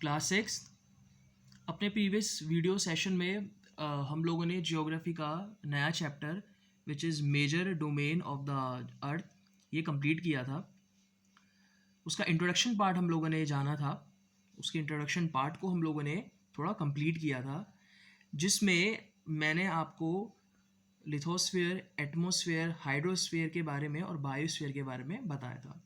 Class 6 अपने previous video session में हम लोगों ने जियोग्राफी का नया chapter which is major domain of the earth ये कंप्लीट किया था। उसका इंट्रोडक्शन पार्ट हम लोगों ने जाना था। उसके इंट्रोडक्शन पार्ट को हम लोगों ने थोड़ा कंप्लीट किया था, जिसमें मैंने आपको लिथोस्फीयर, एटमॉस्फेयर, हाइड्रोस्फीयर के बारे में और बायोस्फीयर के बारे में बताया था।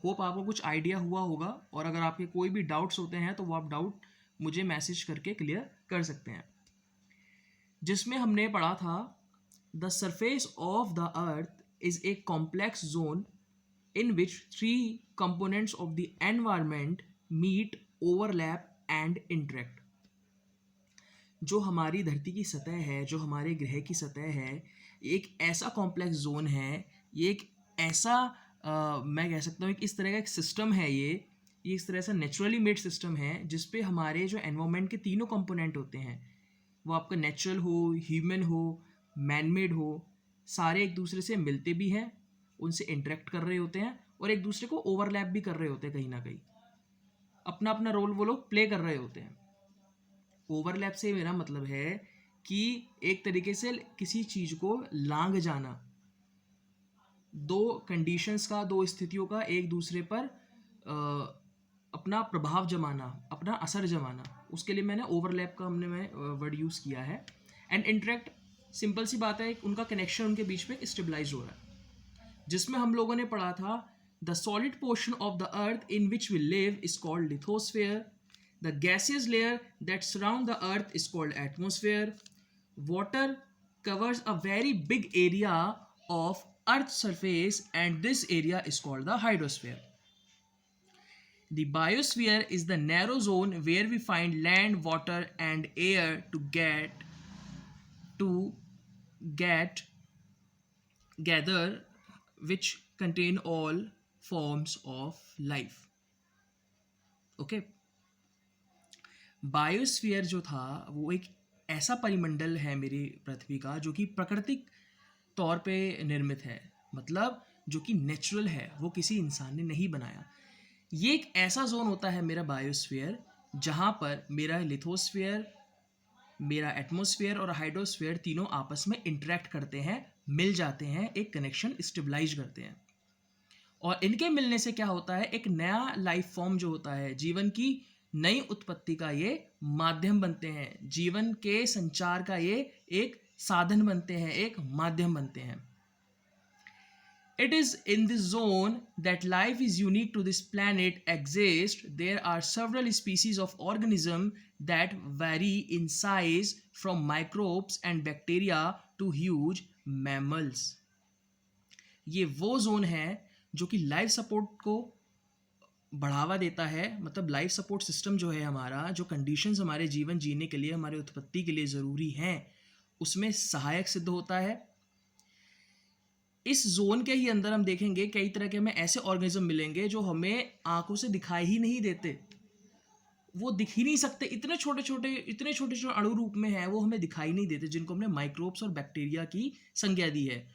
होप आपको कुछ आइडिया हुआ होगा, और अगर आपके कोई भी डाउट्स होते हैं तो वो आप डाउट मुझे मैसेज करके क्लियर कर सकते हैं। जिसमें हमने पढ़ा था the surface of the earth is a complex zone in which three components of the environment meet, overlap and interact। जो हमारी धरती की सतह है, जो हमारे ग्रह की सतह है, एक ऐसा कॉम्प्लेक्स जोन है, ये एक ऐसा मैं कह सकता हूँ कि इस तरह का एक सिस्टम है, ये इस तरह से नेचुरली मेड सिस्टम है जिसपे हमारे जो एनवायरनमेंट के तीनों कंपोनेंट होते हैं, वो आपका नेचुरल हो, ह्यूमन हो, मैन मेड हो, सारे एक दूसरे से मिलते भी हैं, उनसे इंटरेक्ट कर रहे होते हैं और एक दूसरे को ओवरलैप भी कर रहे होते हैं। कहीं ना कहीं अपना अपना रोल वो लोग प्ले कर रहे होते हैं। ओवरलैप से मेरा मतलब है कि एक तरीके से किसी चीज़ को लांघ जाना, दो कंडीशंस का, दो स्थितियों का एक दूसरे पर अपना प्रभाव जमाना, अपना असर जमाना, उसके लिए मैंने ओवरलैप का मैं वर्ड यूज़ किया है। एंड इंटरेक्ट सिंपल सी बात है, उनका कनेक्शन उनके बीच में स्टेबलाइज हो रहा है। जिसमें हम लोगों ने पढ़ा था the solid portion of the earth in which we live is called lithosphere, the gaseous layer that surround the earth is called atmosphere, water covers a very big area of earth's surface and this area is called the hydrosphere. The biosphere is the narrow zone where we find land, water and air to get gather which contain all forms of life. Okay, biosphere जो था वो एक ऐसा परिमंडल है मेरी पृथ्वी का जो कि प्राकृतिक तौर पे निर्मित है, मतलब जो कि नेचुरल है, वो किसी इंसान ने नहीं बनाया। ये एक ऐसा जोन होता है मेरा बायोस्फीयर जहाँ पर मेरा लिथोस्फीयर, मेरा एटमॉस्फेयर और हाइड्रोस्फीयर तीनों आपस में इंटरेक्ट करते हैं, मिल जाते हैं, एक कनेक्शन स्टेबलाइज करते हैं। और इनके मिलने से क्या होता है, एक नया लाइफ फॉर्म जो होता है, जीवन की नई उत्पत्ति का ये माध्यम बनते हैं, जीवन के संचार का ये एक साधन बनते हैं, एक माध्यम बनते हैं। It is in this zone that life is unique to this planet exists. There are several species of organisms that vary in size from microbes and bacteria to huge mammals. ये वो जोन है जो कि life support को बढ़ावा देता है, मतलब लाइफ सपोर्ट सिस्टम जो है हमारा, जो कंडीशंस हमारे जीवन जीने के लिए, हमारे उत्पत्ति के लिए ज़रूरी हैं, उसमें सहायक सिद्ध होता है। इस जोन के ही अंदर हम देखेंगे कई तरह के हमें ऐसे ऑर्गेनिज्म मिलेंगे जो हमें आंखों से दिखाई ही नहीं देते, वो दिख ही नहीं सकते, इतने छोटे छोटे अणु रूप में है, वो हमें दिखाई नहीं देते, जिनको हमने माइक्रोब्स और बैक्टीरिया की संज्ञा दी है।